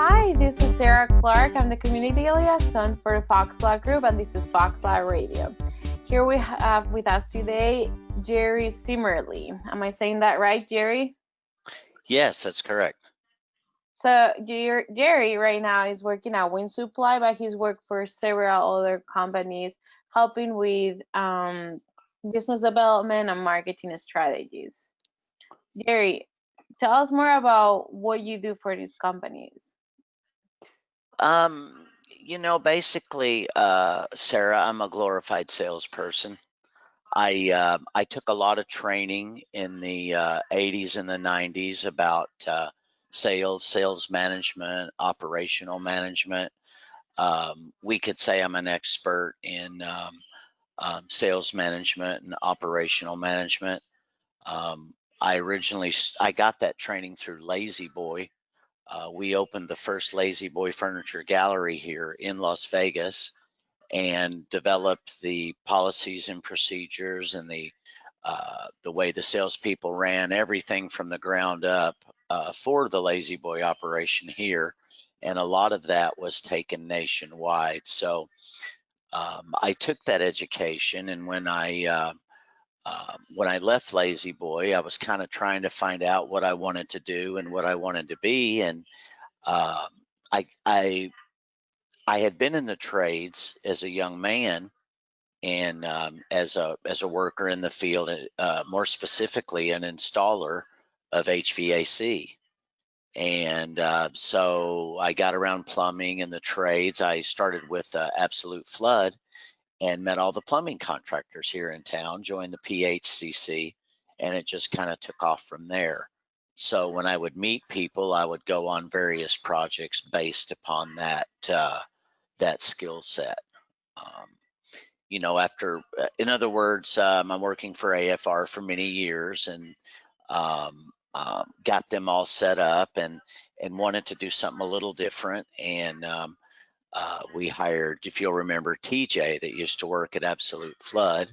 Hi, this is Sarah Clark. I'm the community liaison for the Fox Law Group, and this is Fox Law Radio. Here we have with us today Jerry Zimmerle. Am I saying that right, Jerry? Yes, that's correct. So Jerry right now is working at Winsupply, but he's worked for several other companies, helping with business development and marketing strategies. Jerry, tell us more about what you do for these companies. Basically, Sarah, I'm a glorified salesperson. I took a lot of training in the 80s and the 90s about sales management, operational management. We could say I'm an expert in sales management and operational management. I got that training through Lazy Boy. We opened the first Lazy Boy Furniture Gallery here in Las Vegas and developed the policies and procedures and the way the salespeople ran everything from the ground up for the Lazy Boy operation here. And a lot of that was taken nationwide. So I took that education, and when I left Lazy Boy, I was kind of trying to find out what I wanted to do and what I wanted to be, and um, I had been in the trades as a young man, and as a worker in the field, more specifically an installer of HVAC. And so I got around plumbing and the trades. I started with Absolute Flood and met all the plumbing contractors here in town, joined the PHCC, and it just kind of took off from there. So when I would meet people, I would go on various projects based upon that skill set. Um, in other words, I'm working for AFR for many years, and got them all set up, and wanted to do something a little different. And we hired, if you'll remember, TJ that used to work at Absolute Flood.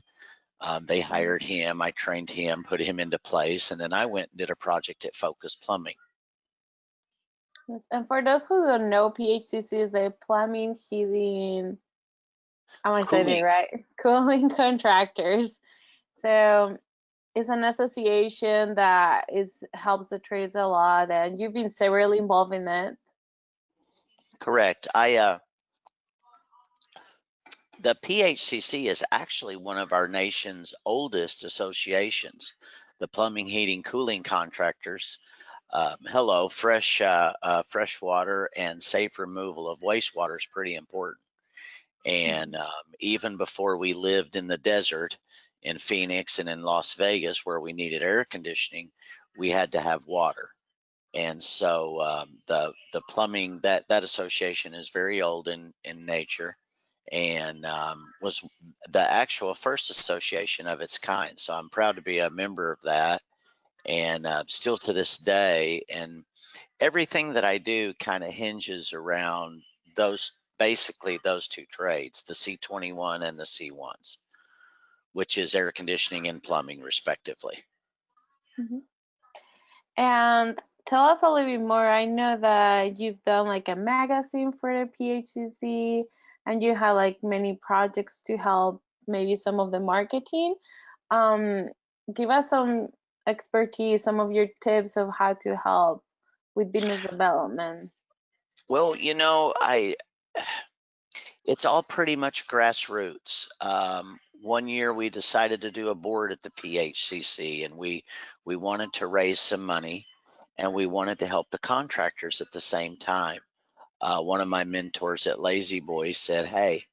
They hired him, I trained him, put him into place, and then I went and did a project at Focus Plumbing. And for those who don't know, PHCC is the plumbing, heating, am I saying it Cooling. right? Cooling contractors. So it's an association that helps the trades a lot, and you've been severely involved in it. Correct. The PHCC is actually one of our nation's oldest associations. The Plumbing, Heating, Cooling Contractors. Hello, fresh water and safe removal of wastewater is pretty important. And even before we lived in the desert in Phoenix and in Las Vegas, where we needed air conditioning, we had to have water. And so the plumbing, that association is very old in nature, and was the actual first association of its kind. So I'm proud to be a member of that, and still to this day. And everything that I do kind of hinges around basically those two trades, the C21 and the C1s, which is air conditioning and plumbing, respectively. Mhm. And tell us a little bit more. I know that you've done like a magazine for the PHCC, and you have like many projects to help maybe some of the marketing. Um, Give us some expertise, some of your tips of how to help with business development. Well, it's all pretty much grassroots. One year we decided to do a board at the PHCC, and we wanted to raise some money, and we wanted to help the contractors at the same time. One of my mentors at Lazy Boy said, "Hey,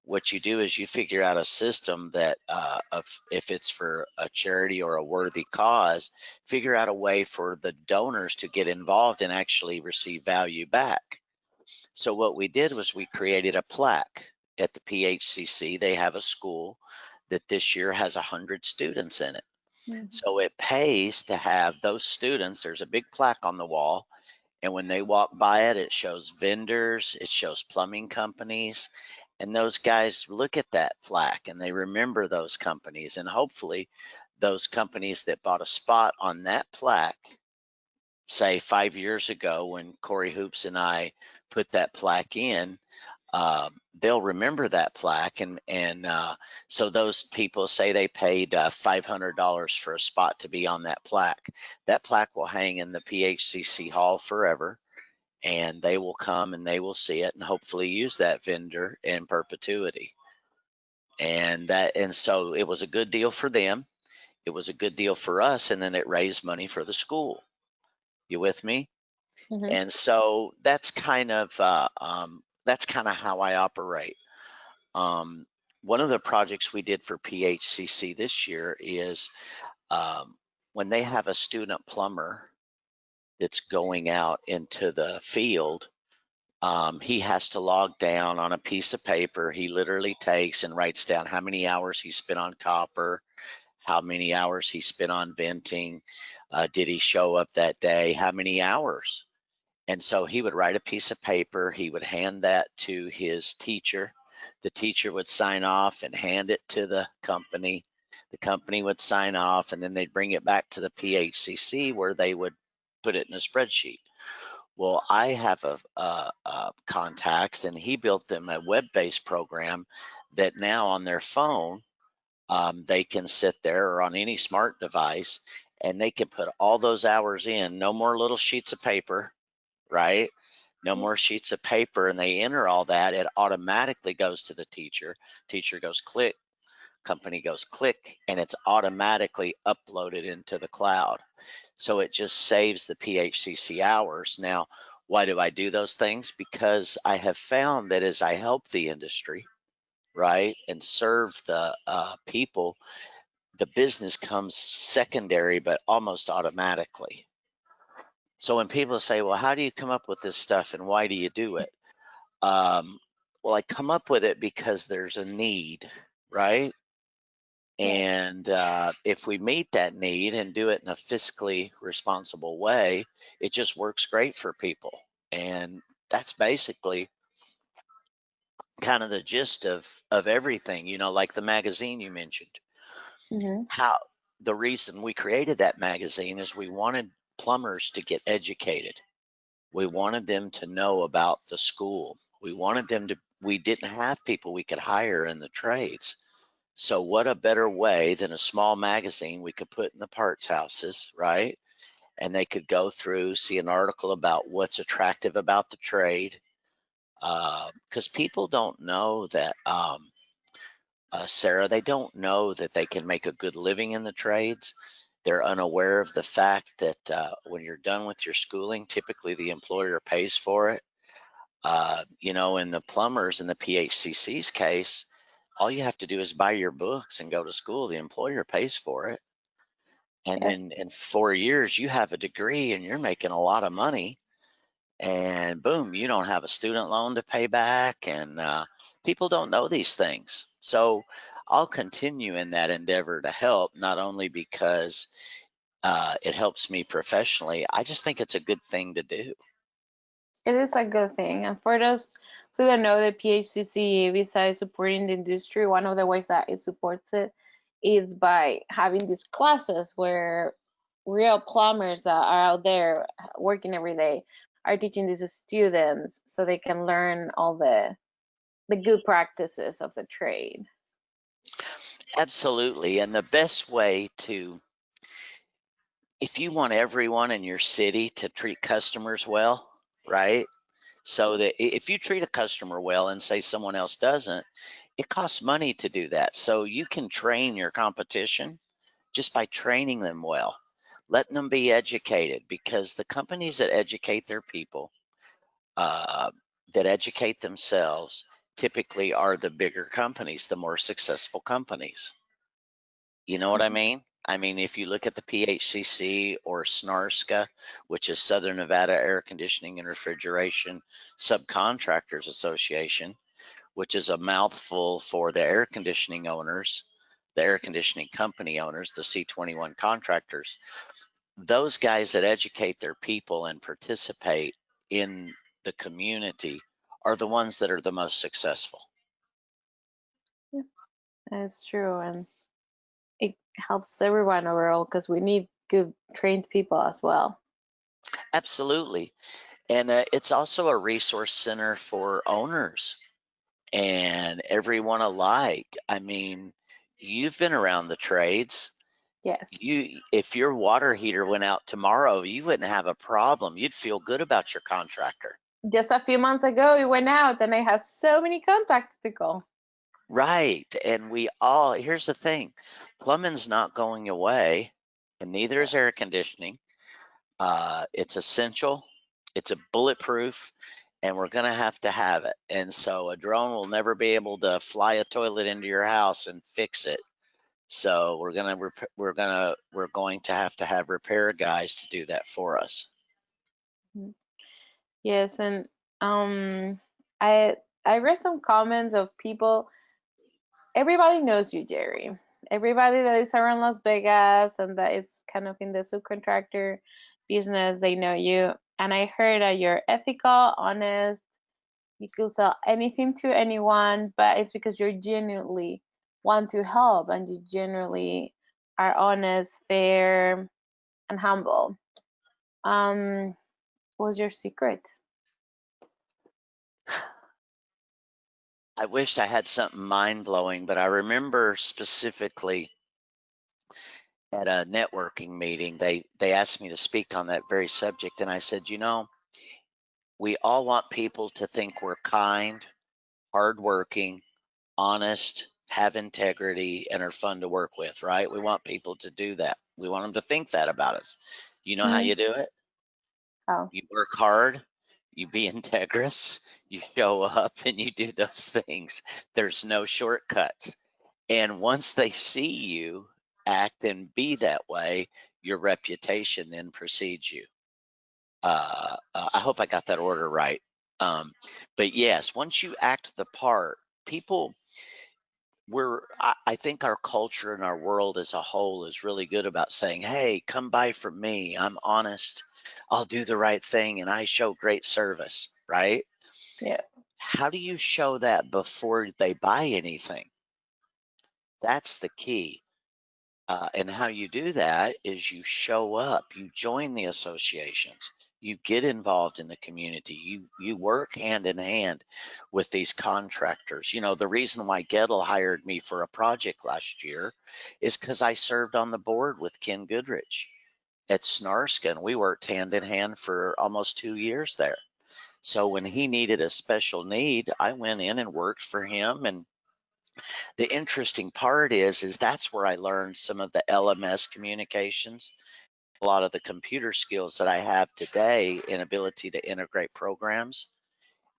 what you do is you figure out a system that if it's for a charity or a worthy cause, figure out a way for the donors to get involved and actually receive value back." So what we did was we created a plaque at the PHCC. They have a school that this year has 100 students in it. Mhm. So it pays to have those students. There's a big plaque on the wall, and when they walk by it, it shows vendors, it shows plumbing companies, and those guys look at that plaque and they remember those companies. And hopefully those companies that bought a spot on that plaque say 5 years ago when Corey Hoops and I put that plaque in, they'll remember that plaque, and so those people say they paid $500 for a spot to be on that plaque. That plaque will hang in the PHCC hall forever, and they will come and they will see it and hopefully use that vendor in perpetuity. And so it was a good deal for them. It was a good deal for us, and then it raised money for the school. You with me? Hmm. And so that's kind of how I operate. Um, One of the projects we did for PHCC this year is um, when they have a student plumber that's going out into the field. He has to log down on a piece of paper. He literally takes and writes down how many hours he spent on copper, how many hours he spent on venting, did he show up that day, how many hours. And so he would write a piece of paper, he would hand that to his teacher. The teacher would sign off and hand it to the company. The company would sign off, and then they'd bring it back to the PHCC where they would put it in a spreadsheet. Well, I have contacts, and he built them a web-based program that now on their phone, they can sit there or on any smart device, and they can put all those hours in. No more little sheets of paper, right? No more sheets of paper, and they enter all that. It automatically goes to the teacher. Teacher goes click, company goes click, and it's automatically uploaded into the cloud. So it just saves the PHCC hours. Now, why do I do those things? Because I have found that as I help the industry, right, and serve the people, the business comes secondary, but almost automatically. So when people say, well, how do you come up with this stuff and why do you do it? Um, well, I come up with it because there's a need, right? Yes. And if we meet that need and do it in a fiscally responsible way, it just works great for people. And that's basically kind of the gist of everything, like the magazine you mentioned. Hmm. How the reason we created that magazine is we wanted plumbers to get educated. We wanted them to know about the school. We didn't have people we could hire in the trades. So what a better way than a small magazine we could put in the parts houses, right? And they could go through, see an article about what's attractive about the trade. Because people don't know that, Sarah, they don't know that they can make a good living in the trades. They're unaware of the fact that when you're done with your schooling, typically the employer pays for it. In the plumbers in the PHCC's case, all you have to do is buy your books and go to school. The employer pays for it. And Yes. then in 4 years, you have a degree and you're making a lot of money. And boom, you don't have a student loan to pay back. And people don't know these things. So I'll continue in that endeavor to help, not only because it helps me professionally, I just think it's a good thing to do. It is a good thing. And for those who don't know, the PHCC, besides supporting the industry, one of the ways that it supports it is by having these classes where real plumbers that are out there working every day are teaching these students so they can learn all the good practices of the trade. Absolutely. And the best way to, if you want everyone in your city to treat customers well, right? So that if you treat a customer well and say someone else doesn't, it costs money to do that. So you can train your competition just by training them well, letting them be educated, because the companies that educate their people, uh, that educate themselves, typically are the bigger companies, the more successful companies. You know what I mean? I mean, if you look at the PHCC or SNARSCA, which is Southern Nevada Air Conditioning and Refrigeration Subcontractors Association, which is a mouthful for the air conditioning owners, the air conditioning company owners, the C21 contractors, those guys that educate their people and participate in the community are the ones that are the most successful. Yeah, that's true. And it helps everyone overall because we need good trained people as well. Absolutely. And it's also a resource center for owners and everyone alike. I mean, you've been around the trades. Yes. If your water heater went out tomorrow, you wouldn't have a problem. You'd feel good about your contractor. Just a few months ago, it went out, and I had so many contacts to call. Right. And here's the thing, plumbing's not going away, and neither is air conditioning. It's essential, it's a bulletproof, and we're going to have it. And so a drone will never be able to fly a toilet into your house and fix it. So we're going to have repair guys to do that for us. Mhm. Yes, and um, I I read some comments of people. Everybody knows you, Jerry. Everybody that is around Las Vegas and that is kind of in the subcontractor business, they know you. And I heard that you're ethical, honest. You could sell anything to anyone, but it's because you're genuinely want to help and you genuinely are honest, fair, and humble. Um, what's your secret? I wished I had something mind blowing, but I remember specifically at a networking meeting, they asked me to speak on that very subject, and I said, we all want people to think we're kind, hardworking, honest, have integrity, and are fun to work with, right? We want people to do that. We want them to think that about us. You know how Hmm. you do it? Oh. You work hard, you be integrous, you show up, and you do those things. There's no shortcuts. And once they see you act and be that way, your reputation then precedes you. I hope I got that order right. Um, but yes, once you act the part, people I think our culture and our world as a whole is really good about saying, hey, come buy from me. I'm honest. I'll do the right thing and I show great service, right? Yeah. How do you show that before they buy anything? That's the key. And how you do that is you show up, you join the associations, you get involved in the community, you work hand in hand with these contractors. The reason why Gettle hired me for a project last year is because I served on the board with Ken Goodrich at Snarska, and we worked hand in hand for almost 2 years there. So when he needed a special need, I went in and worked for him. And the interesting part is that's where I learned some of the LMS communications, a lot of the computer skills that I have today in ability to integrate programs.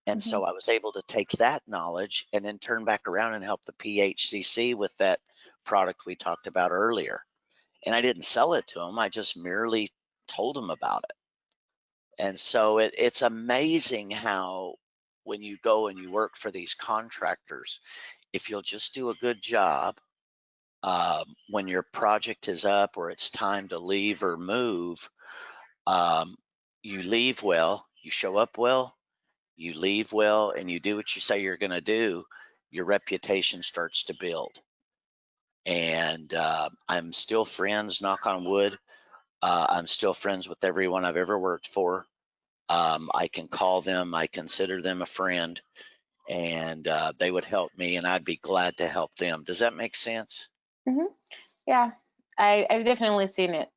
And Hmm. so I was able to take that knowledge and then turn back around and help the PHCC with that product we talked about earlier. And I didn't sell it to them, I just merely told them about it. And so it's amazing how when you go and you work for these contractors, if you'll just do a good job, when your project is up or it's time to leave or move, um, you leave well, you show up well, you leave well, and you do what you say you're going to do, your reputation starts to build. And I'm still friends, knock on wood. I'm still friends with everyone I've ever worked for. I can call them, I consider them a friend, and they would help me, and I'd be glad to help them. Does that make sense? Hmm. Yeah, I've definitely seen it.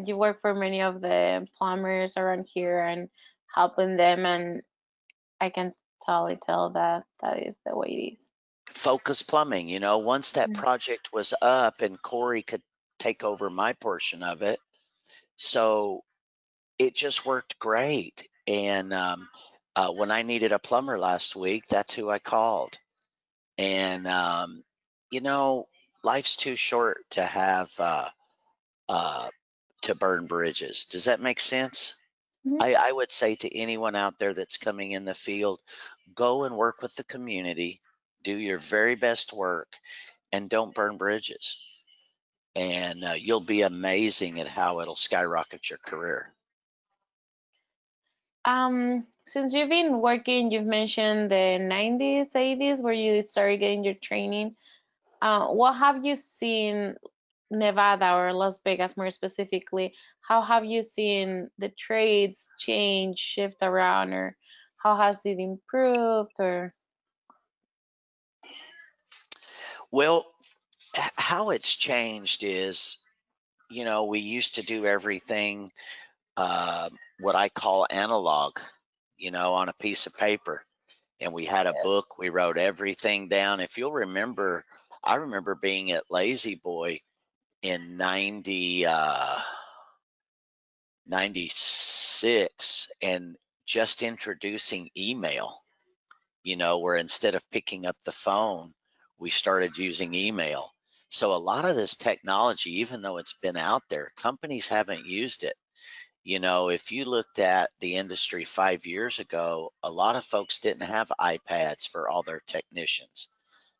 You work for many of the plumbers around here and helping them, and I can totally tell that that is the way it is. Focus Plumbing, once that Mm. project was up and Corey could take over my portion of it. So it just worked great. And when I needed a plumber last week, that's who I called. And, you know, life's too short to have uh, to burn bridges. Does that make sense? Mhm. I would say to anyone out there that's coming in the field, go and work with the community, do your very best work, and don't burn bridges. And you'll be amazing at how it'll skyrocket your career. Since you've been working, you've mentioned the 90s, 80s, where you started getting your training. What have you seen? Nevada or Las Vegas more specifically, how have you seen the trades change, shift around, or how has it improved? Or Well, how it's changed is, we used to do everything what I call analog, on a piece of paper. And we had a book, we wrote everything down. If you'll remember, I remember being at Lazy Boy in 96 and just introducing email, where instead of picking up the phone, we started using email. So a lot of this technology, even though it's been out there, companies haven't used it. If you looked at the industry 5 years ago, a lot of folks didn't have iPads for all their technicians.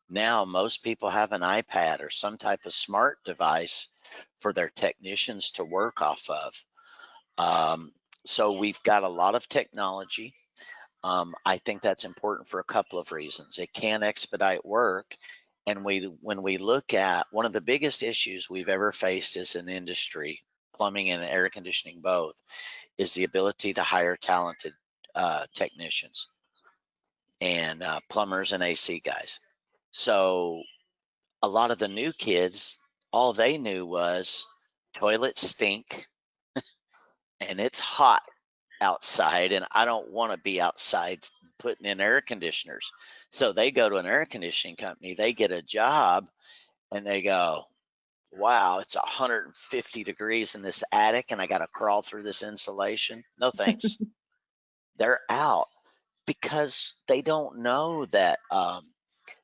Now, most people have an iPad or some type of smart device for their technicians to work off of. Um, so we've got a lot of technology. I think that's important for a couple of reasons. It can expedite work. And when we look at one of the biggest issues we've ever faced as an industry, plumbing and air conditioning both, is the ability to hire talented technicians and plumbers and AC guys. So a lot of the new kids, all they knew was toilets stink and it's hot outside, and I don't want to be outside putting in air conditioners. So they go to an air conditioning company, they get a job, and they go, wow, it's 150 degrees in this attic, and I got to crawl through this insulation. No thanks. They're out because they don't know that.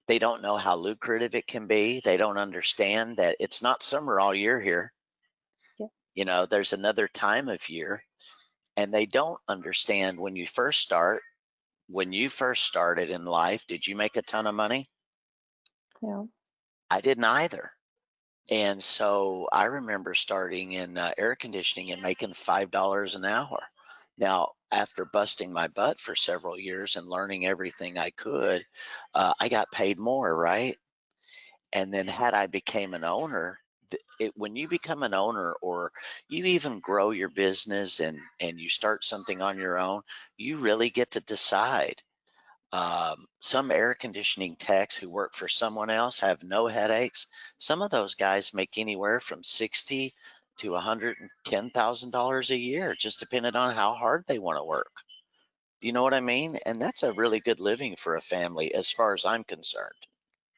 They don't know how lucrative it can be. They don't understand that it's not summer all year here. yeah, There's another time of year, and they don't understand when you first start. When you first started in life, did you make a ton of money? yeah, I didn't either. And so I remember starting in air conditioning and making $5 an hour. Now, after busting my butt for several years and learning everything I could, I got paid more, right? And then had I became an owner, when you become an owner or you even grow your business and you start something on your own, you really get to decide. Some air conditioning techs who work for someone else have no headaches. Some of those guys make anywhere from 60 to $110,000 a year, just depending on how hard they want to work. Do you know what I mean? And that's a really good living for a family, as far as I'm concerned.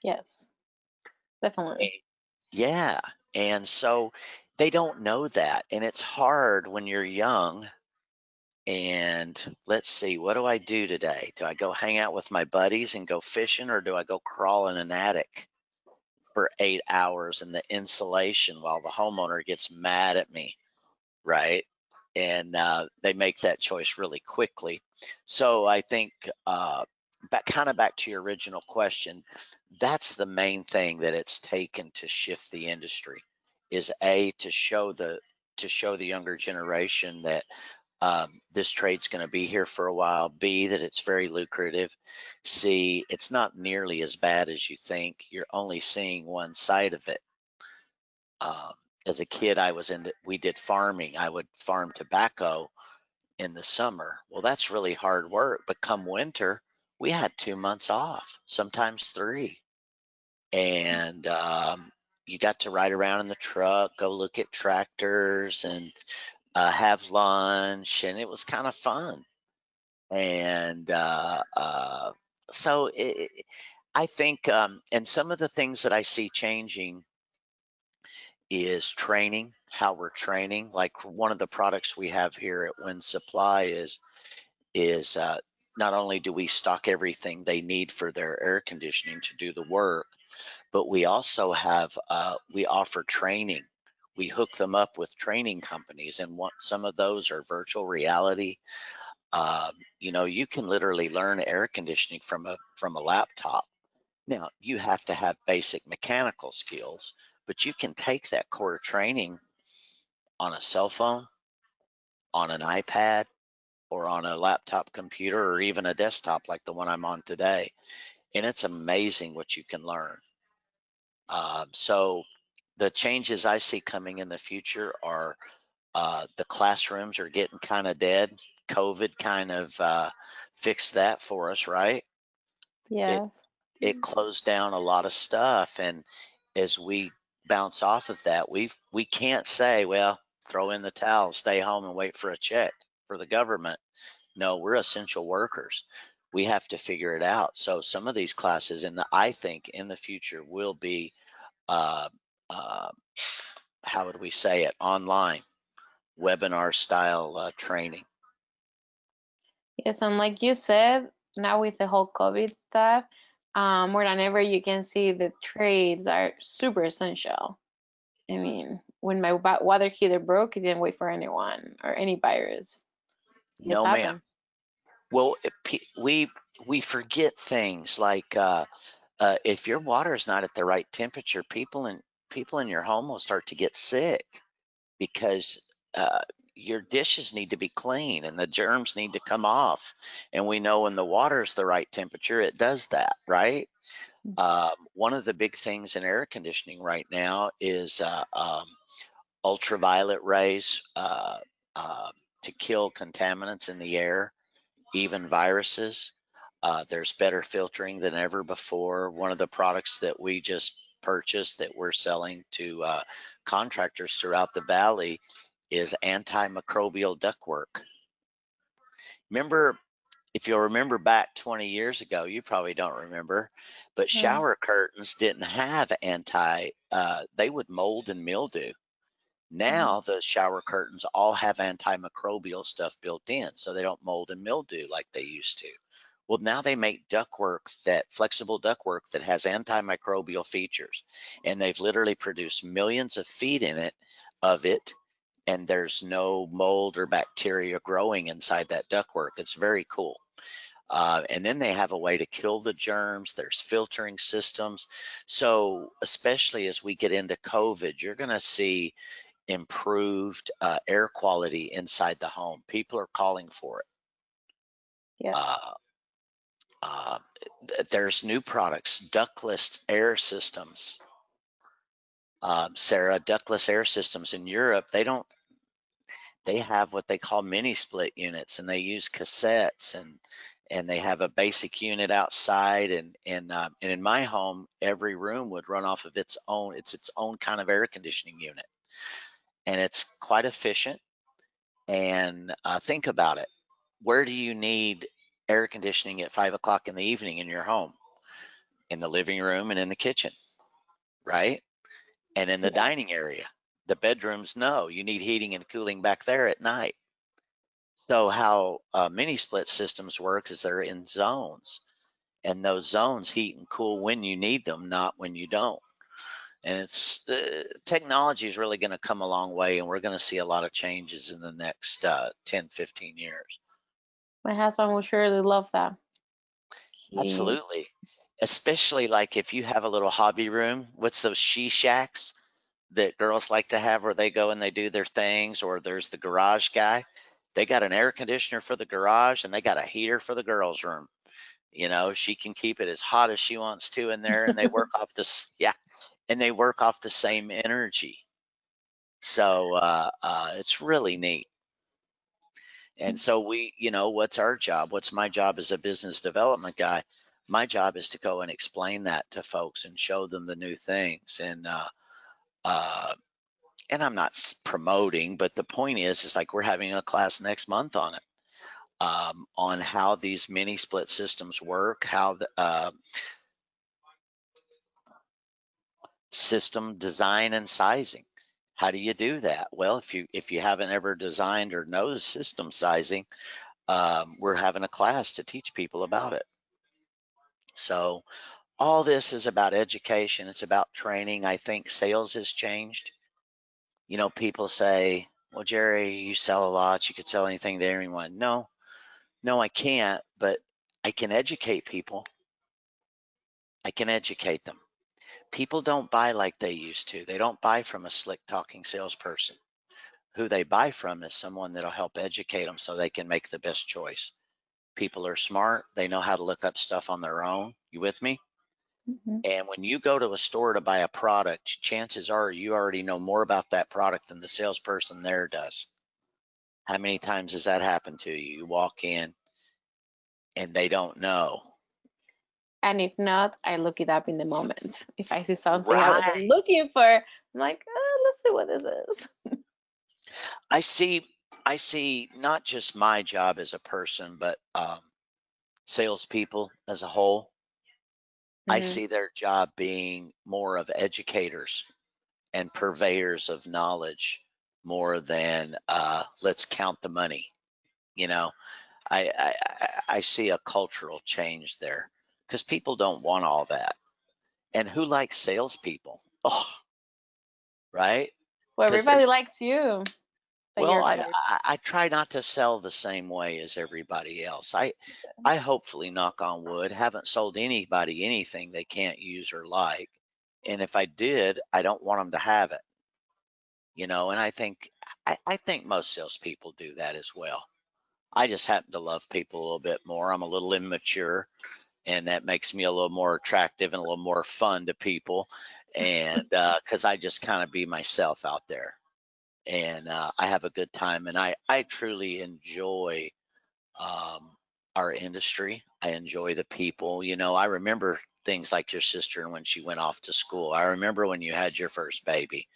yes, definitely. Eh, Yeah. And so they don't know that. And it's hard when you're young. And let's see, what do I do today? Do I go hang out with my buddies and go fishing, or do I go crawl in an attic for 8 hours in the insulation while the homeowner gets mad at me? Right. And they make that choice really quickly. So I think, back to your original question, that's the main thing that it's taken to shift the industry is to show the younger generation that this trade's going to be here for a while. B, that it's very lucrative. C, it's not nearly as bad as you think. You're only seeing one side of it. Um, as a kid, we did farming. I would farm tobacco in the summer. Well, that's really hard work. But come winter, we had 2 months off, sometimes three. And you got to ride around in the truck, go look at tractors and have lunch. And it was kind of fun. And so I think, and some of the things that I see changing is training, how we're training. Like one of the products we have here at Winsupply is not only do we stock everything they need for their air conditioning to do the work, but we also we offer training. We hook them up with training companies, and some of those are virtual reality. You can literally learn air conditioning from a laptop. Now, you have to have basic mechanical skills, but you can take that core training on a cell phone, on an iPad, or on a laptop computer, or even a desktop like the one I'm on today. And it's amazing what you can learn. So the changes I see coming in the future are the classrooms are getting kind of dead. COVID kind of fixed that for us, right? It Yes. it closed down a lot of stuff, and as we bounce off of that, we can't say, well, throw in the towel, stay home, and wait for a check for the government. No, we're essential workers. We have to figure it out. So some of these classes, I think in the future, will be uh, uh, how would we say it? Online webinar style training. Yes, and like you said, now with the whole COVID stuff, more than ever, you can see the trades are super essential. I mean, when my water heater broke, it didn't wait for anyone or any virus. It just No, ma'am. happens. Well, we forget things like if your water is not at the right temperature, people in your home will start to get sick because your dishes need to be clean and the germs need to come off. And we know when the water is the right temperature, it does that, right? One of the big things in air conditioning right now is ultraviolet rays to kill contaminants in the air, even viruses. There's better filtering than ever before. One of the products that we just purchased that we're selling to contractors throughout the valley is antimicrobial ductwork. Remember, if you'll remember back 20 years ago, you probably don't remember, but Mm, shower curtains didn't have they would mold and mildew. mhm. Now the shower curtains all have antimicrobial stuff built in, so they don't mold and mildew like they used to. Well, now they make flexible ductwork that has antimicrobial features, and they've literally produced millions of feet of it, and there's no mold or bacteria growing inside that ductwork. It's very cool. And then they have a way to kill the germs. There's filtering systems. So, especially as we get into COVID, you're going to see improved air quality inside the home. People are calling for it. Yes. Uh, uh, there's new products, ductless air systems. Sarah, ductless air systems in Europe, they have what they call mini split units, and they use cassettes, and they have a basic unit outside, and in my home, every room would run off of its own kind of air conditioning unit, and it's quite efficient. And think about it. Where do you need air conditioning at 5 o'clock in the evening in your home? In the living room and in the kitchen, right? And in the Yes. dining area. The bedrooms, no, you need heating and cooling back there at night. So, how mini split systems work is they're in zones, and those zones heat and cool when you need them, not when you don't. And technology is really going to come a long way, and we're going to see a lot of changes in the next 10, 15 years. My husband will surely love that. He, Absolutely. Especially like if you have a little hobby room, what's those she shacks that girls like to have where they go and they do their things, or there's the garage guy. They got an air conditioner for the garage and they got a heater for the girls' room. She can keep it as hot as she wants to in there, and they work off this, yeah, and they work off the same energy. So it's really neat. And so what's our job? What's my job as a business development guy? My job is to go and explain that to folks and show them the new things. Uh, and I'm not promoting, but the point is like we're having a class next month on it, on how these mini split systems work, how the system design and sizing. How do you do that? Well, if you haven't ever designed or know the system sizing, we're having a class to teach people about it. So all this is about education. It's about training. I think sales has changed. People say, well, Jerry, you sell a lot. You could sell anything to anyone. No, no, I can't, but I can educate people. I can educate them. People don't buy like they used to. They don't buy from a slick talking salesperson. Who they buy from is someone that'll help educate them so they can make the best choice. People are smart. They know how to look up stuff on their own. You with me? Mhm. And when you go to a store to buy a product, chances are you already know more about that product than the salesperson there does. How many times has that happened to you? You walk in and they don't know. And if not, I look it up in the moment. If I see something I wasn't Right. looking for, I'm like, oh, let's see what this is. I see I see not just my job as a person, but salespeople as a whole. I Hmm. see their job being more of educators and purveyors of knowledge more than let's count the money. You know, I see a cultural change there because people don't want all that. And who likes salespeople? Oh, right? Well, Because everybody there's likes you, but well, you're good. I try not to sell the same way as everybody else. I hopefully, knock on wood, haven't sold anybody anything they can't use or like. And if I did, I don't want them to have it, and I think most salespeople do that as well. I just happen to love people a little bit more. I'm a little immature, and that makes me a little more attractive and a little more fun to people. And because I just kind of be myself out there, and I have a good time, and I truly enjoy um, our industry. I enjoy the people. I remember things like your sister and when she went off to school. I remember when you had your first baby.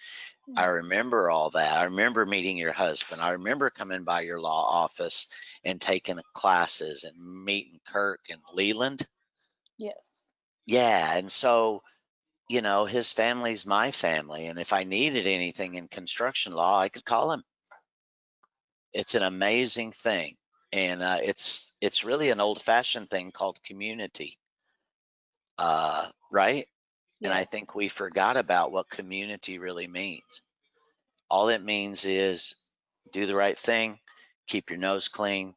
I Yeah. remember all that. I remember meeting your husband. I remember coming by your law office and taking classes and meeting Kirk and Leland. Yes. Yeah. And so, his family's my family. And if I needed anything in construction law, I could call him. It's an amazing thing. And it's really an old fashioned thing called community, right? And I Yes. think we forgot about what community really means. All it means is do the right thing, keep your nose clean,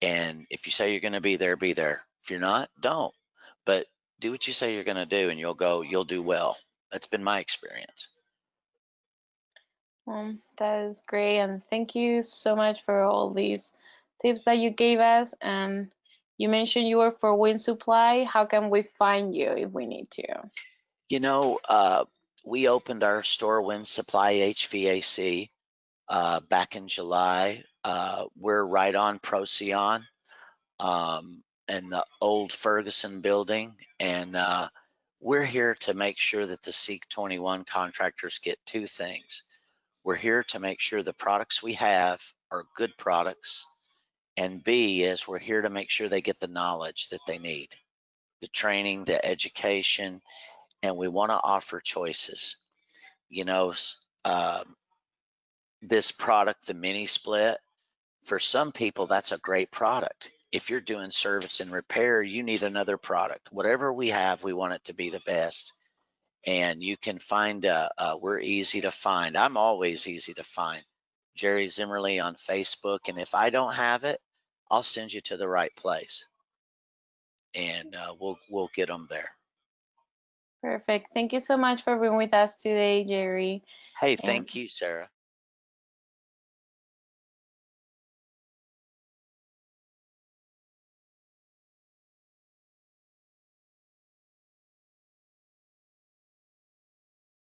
and if you say you're going to be there, be there. If you're not, don't. But do what you say you're going to do, and you'll do well. That's been my experience. That is great, and thank you so much for all these tips that you gave us. And you mentioned you were for Wind Supply. How can we find you if we need to? You know, uh, we opened our store Winsupply HVAC back in July. We're right on Procyon in the old Ferguson building, and we're here to make sure that the Seek 21 contractors get two things. We're here to make sure the products we have are good products, and B is we're here to make sure they get the knowledge that they need, the training, the education, and we want to offer choices. You know, this product, the mini split, for some people, that's a great product. If you're doing service and repair, you need another product. Whatever we have, we want it to be the best. And you can find, we're easy to find. I'm always easy to find. Jerry Zimmerle on Facebook. And if I don't have it, I'll send you to the right place, and we'll get them there. Perfect. Thank you so much for being with us today, Jerry. Hey, And thank you, Sarah.